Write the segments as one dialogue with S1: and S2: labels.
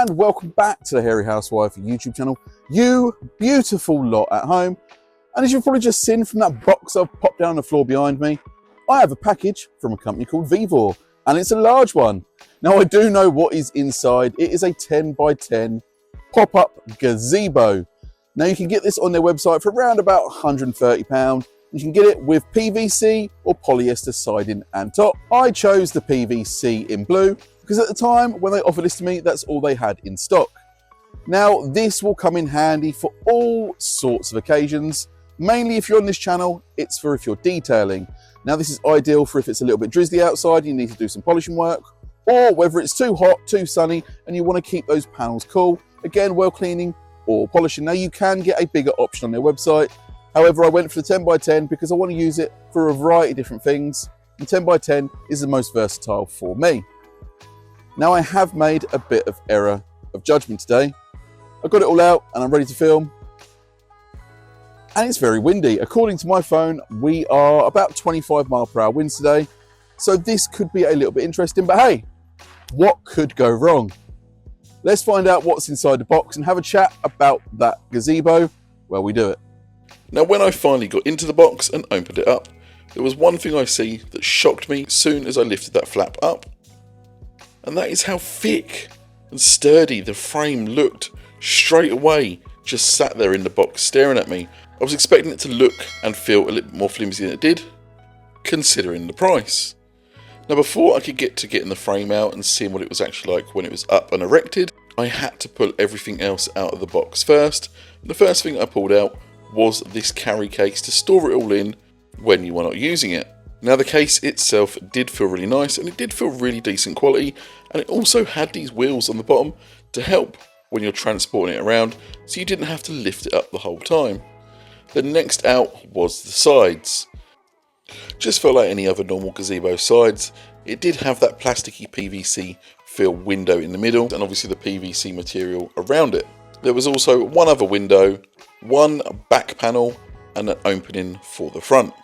S1: and welcome back to the Hairy Housewife YouTube channel, you beautiful lot at home. And as you've probably just seen from that box I've popped down on the floor behind me, I have a package from a company called Vevor, and it's a large one. Now I do know what is inside. It is a 10 by 10 pop-up gazebo. Now you can get this on their website for around about £130. You can get it with PVC or polyester siding and top. I chose the PVC in blue because at the time when they offered this to me, that's all they had in stock. Now this will come in handy for all sorts of occasions. Mainly if you're on this channel, it's for if you're detailing. Now this is ideal for if it's a little bit drizzly outside, you need to do some polishing work, or whether it's too hot, too sunny, and you want to keep those panels cool. Again, well cleaning or polishing. Now you can get a bigger option on their website. However, I went for the 10 by 10 because I want to use it for a variety of different things. And 10 by 10 is the most versatile for me. Now I have made a bit of error of judgment today. I got it all out and I'm ready to film. And it's very windy. According to my phone, we are about 25 mph winds today. So this could be a little bit interesting, but hey, what could go wrong? Let's find out what's inside the box and have a chat about that gazebo while we do it.
S2: Now when I finally got into the box and opened it up, there was one thing I see that shocked me as soon as I lifted that flap up. And that is how thick and sturdy the frame looked straight away, just sat there in the box staring at me. I was expecting it to look and feel a little bit more flimsy than it did, considering the price. Now before I could get to getting the frame out and seeing what it was actually like when it was up and erected, I had to pull everything else out of the box first. And the first thing I pulled out was this carry case to store it all in when you were not using it. Now the case itself did feel really nice and it did feel really decent quality, and it also had these wheels on the bottom to help when you're transporting it around, so you didn't have to lift it up the whole time. The next out was the sides. Just felt like any other normal gazebo sides. It did have that plasticky PVC feel window in the middle and obviously the PVC material around it. There was also one other window, one back panel and an opening for the front.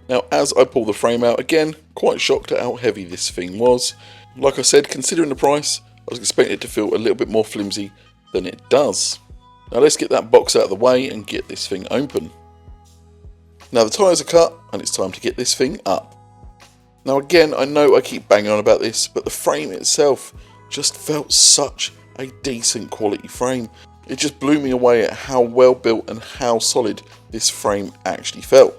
S2: Now as I pull the frame out, again, quite shocked at how heavy this thing was. Like I said, considering the price, I was expecting it to feel a little bit more flimsy than it does. Now let's get that box out of the way and get this thing open. Now the tyres are cut and it's time to get this thing up. Now again, I know I keep banging on about this, but the frame itself just felt such a decent quality frame. It just blew me away at how well built and how solid this frame actually felt.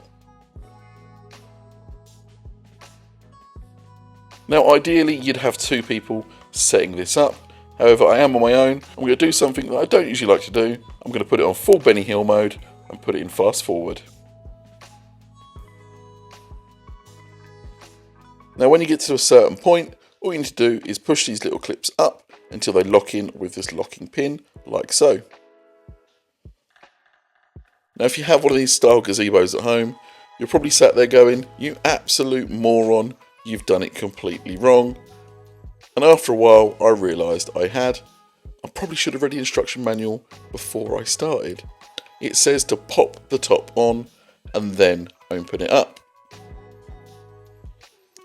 S2: Now ideally you'd have two people setting this up. However, I am on my own. I'm going to do something that I don't usually like to do. I'm going to put it on full Benny Hill mode and put it in fast forward. Now when you get to a certain point, all you need to do is push these little clips up until they lock in with this locking pin, like so. Now if you have one of these style gazebos at home, you're probably sat there going, you absolute moron, you've done it completely wrong. And after a while I realised I probably should have read the instruction manual before I started. It says to pop the top on and then open it up.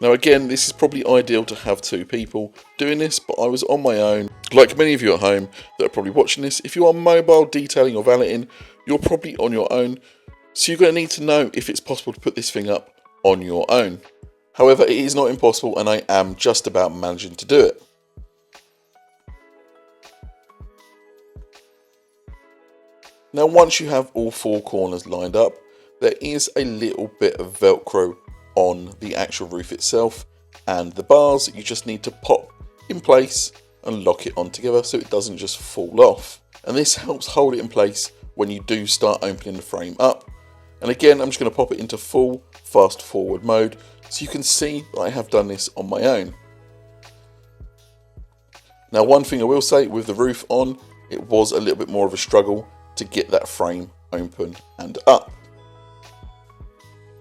S2: Now again, this is probably ideal to have two people doing this, but I was on my own. Like many of you at home that are probably watching this, if you are mobile detailing or valeting, you're probably on your own. So you're going to need to know if it's possible to put this thing up on your own. However, it is not impossible and I am just about managing to do it. Now once you have all four corners lined up, there is a little bit of Velcro on the actual roof itself, and the bars you just need to pop in place and lock it on together so it doesn't just fall off. And this helps hold it in place when you do start opening the frame up. And again, I'm just going to pop it into full fast forward mode so you can see that I have done this on my own. Now one thing I will say, with the roof on, it was a little bit more of a struggle to get that frame open and up.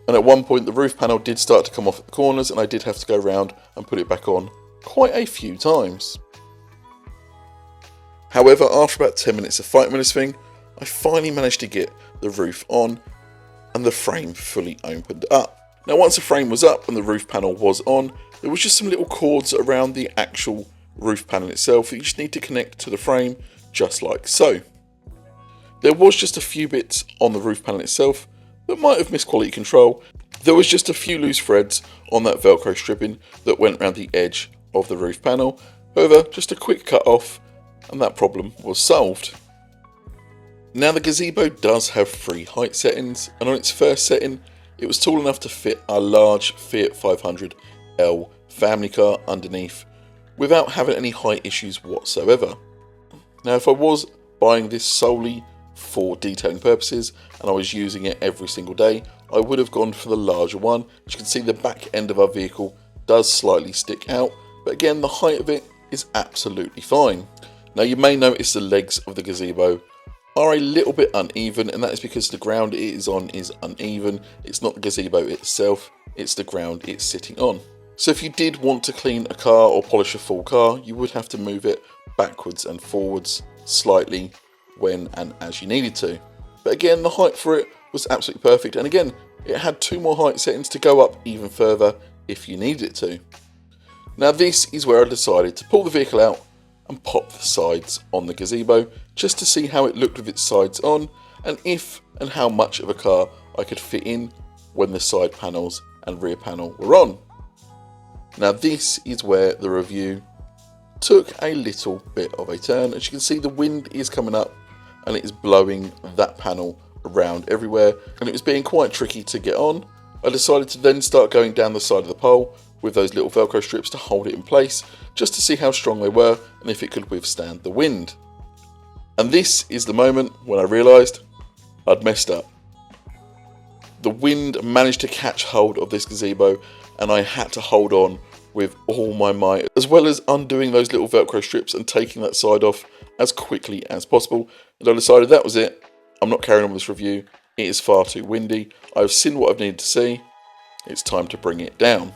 S2: And at one point the roof panel did start to come off at the corners and I did have to go around and put it back on quite a few times. However, after about 10 minutes of fighting with this thing, I finally managed to get the roof on and the frame fully opened up. Now once the frame was up and the roof panel was on, there was just some little cords around the actual roof panel itself that you just need to connect to the frame, just like so. There was just a few bits on the roof panel itself that might have missed quality control. There was just a few loose threads on that Velcro stripping that went around the edge of the roof panel. However, just a quick cut off and that problem was solved. Now the gazebo does have 3 height settings, and on its first setting it was tall enough to fit a large Fiat 500L family car underneath without having any height issues whatsoever. Now if I was buying this solely for detailing purposes and I was using it every single day, I would have gone for the larger one. As you can see, the back end of our vehicle does slightly stick out, but again the height of it is absolutely fine. Now you may notice the legs of the gazebo are a little bit uneven, and that is because the ground it is on is uneven. It's not the gazebo itself, it's the ground it's sitting on. So if you did want to clean a car or polish a full car, you would have to move it backwards and forwards slightly when and as you needed to. But again, the height for it was absolutely perfect, and again it had 2 more height settings to go up even further if you needed it to. Now this is where I decided to pull the vehicle out and pop the sides on the gazebo just to see how it looked with its sides on, and if and how much of a car I could fit in when the side panels and rear panel were on. Now this is where the review took a little bit of a turn. As you can see, the wind is coming up and it is blowing that panel around everywhere, and it was being quite tricky to get on. I decided to then start going down the side of the pole with those little Velcro strips to hold it in place, just to see how strong they were and if it could withstand the wind. And this is the moment when I realised I'd messed up. The wind managed to catch hold of this gazebo and I had to hold on with all my might, as well as undoing those little Velcro strips and taking that side off as quickly as possible. And I decided that was it. I'm not carrying on with this review. It is far too windy. I've seen what I've needed to see. It's time to bring it down.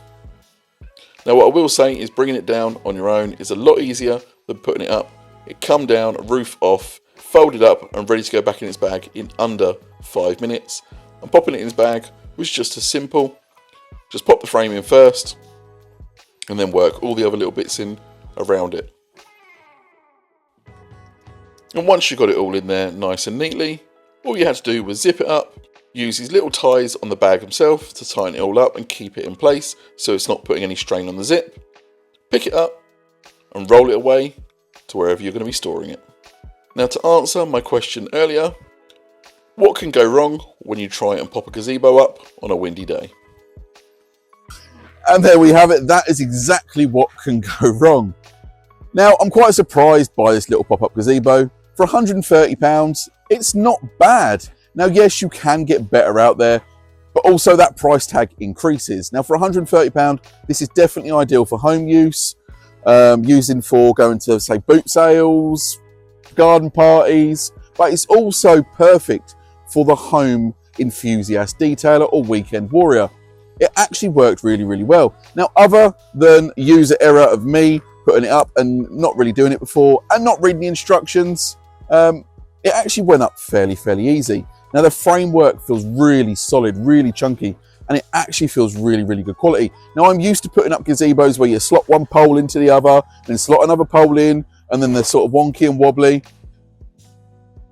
S2: Now what I will say is bringing it down on your own is a lot easier than putting it up. It come down, roof off, folded up and ready to go back in its bag in under 5 minutes. And popping it in its bag was just as simple. Just pop the frame in first and then work all the other little bits in around it. And once you got it all in there nice and neatly, all you had to do was zip it up, use these little ties on the bag himself to tighten it all up and keep it in place so it's not putting any strain on the zip. Pick it up and roll it away to wherever you're going to be storing it. Now to answer my question earlier, what can go wrong when you try and pop a gazebo up on a windy day?
S1: And there we have it. That is exactly what can go wrong. Now, I'm quite surprised by this little pop-up gazebo. For £130, it's not bad. Now, yes, you can get better out there, but also that price tag increases. Now, for £130, this is definitely ideal for home use, using for going to, say, boot sales, garden parties, but it's also perfect for the home enthusiast detailer or weekend warrior. It actually worked really, really well. Now, other than user error of me putting it up and not really doing it before and not reading the instructions, it actually went up fairly easy. Now, the framework feels really solid, really chunky, and it actually feels really, really good quality. Now, I'm used to putting up gazebos where you slot one pole into the other, then slot another pole in, and then they're sort of wonky and wobbly.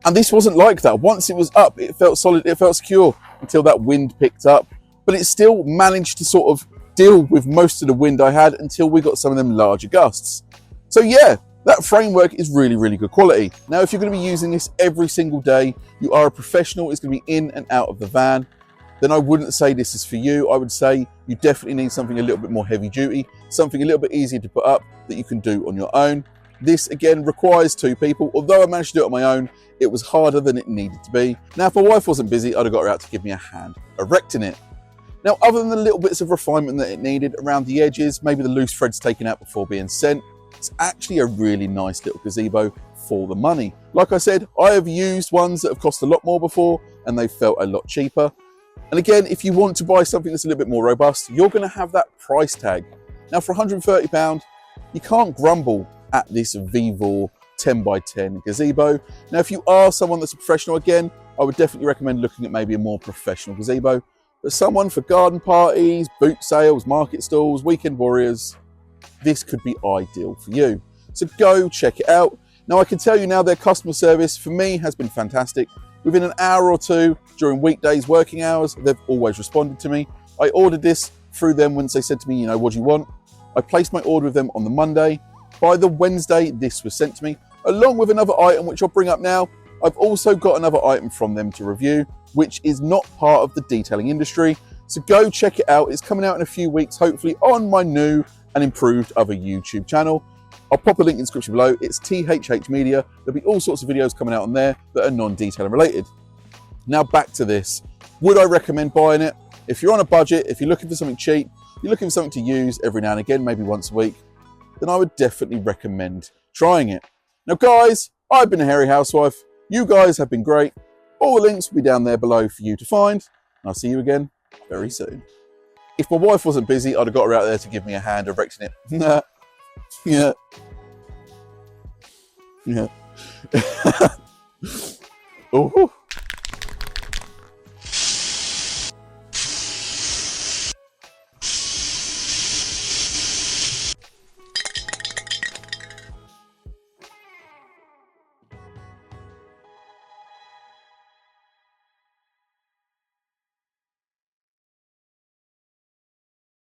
S1: And this wasn't like that. Once it was up, it felt solid, it felt secure until that wind picked up. But it still managed to sort of deal with most of the wind I had until we got some of them larger gusts. So yeah, that framework is really, really good quality. Now, if you're going to be using this every single day, you are a professional, it's going to be in and out of the van, then I wouldn't say this is for you. I would say you definitely need something a little bit more heavy duty, something a little bit easier to put up that you can do on your own. This, again, requires 2 people. Although I managed to do it on my own, it was harder than it needed to be. Now, if my wife wasn't busy, I'd have got her out to give me a hand erecting it. Now, other than the little bits of refinement that it needed around the edges, maybe the loose threads taken out before being sent, it's actually a really nice little gazebo for the money. Like I said, I have used ones that have cost a lot more before and they felt a lot cheaper. And again, if you want to buy something that's a little bit more robust, you're going to have that price tag. Now, for £130, you can't grumble at this Vevor 10x10 gazebo. Now, if you are someone that's a professional, again, I would definitely recommend looking at maybe a more professional gazebo. But someone for garden parties, boot sales, market stalls, weekend warriors, this could be ideal for you. So go check it out. Now I can tell you now their customer service for me has been fantastic. Within an hour or two during weekdays working hours, they've always responded to me. I ordered this through them once they said to me, you know, what do you want? I placed my order with them on the Monday. By the Wednesday, this was sent to me, along with another item, which I'll bring up now. I've also got another item from them to review, which is not part of the detailing industry. So go check it out. It's coming out in a few weeks, hopefully on my new and improved other YouTube channel. I'll pop a link in the description below. It's THH Media. There'll be all sorts of videos coming out on there that are non-detailing related. Now back to this. Would I recommend buying it? If you're on a budget, if you're looking for something cheap, you're looking for something to use every now and again, maybe once a week, then I would definitely recommend trying it. Now guys, I've been a hairy housewife. You guys have been great. All the links will be down there below for you to find. And I'll see you again very soon. If my wife wasn't busy, I'd have got her out there to give me a hand erecting it. Yeah. Yeah. Oh.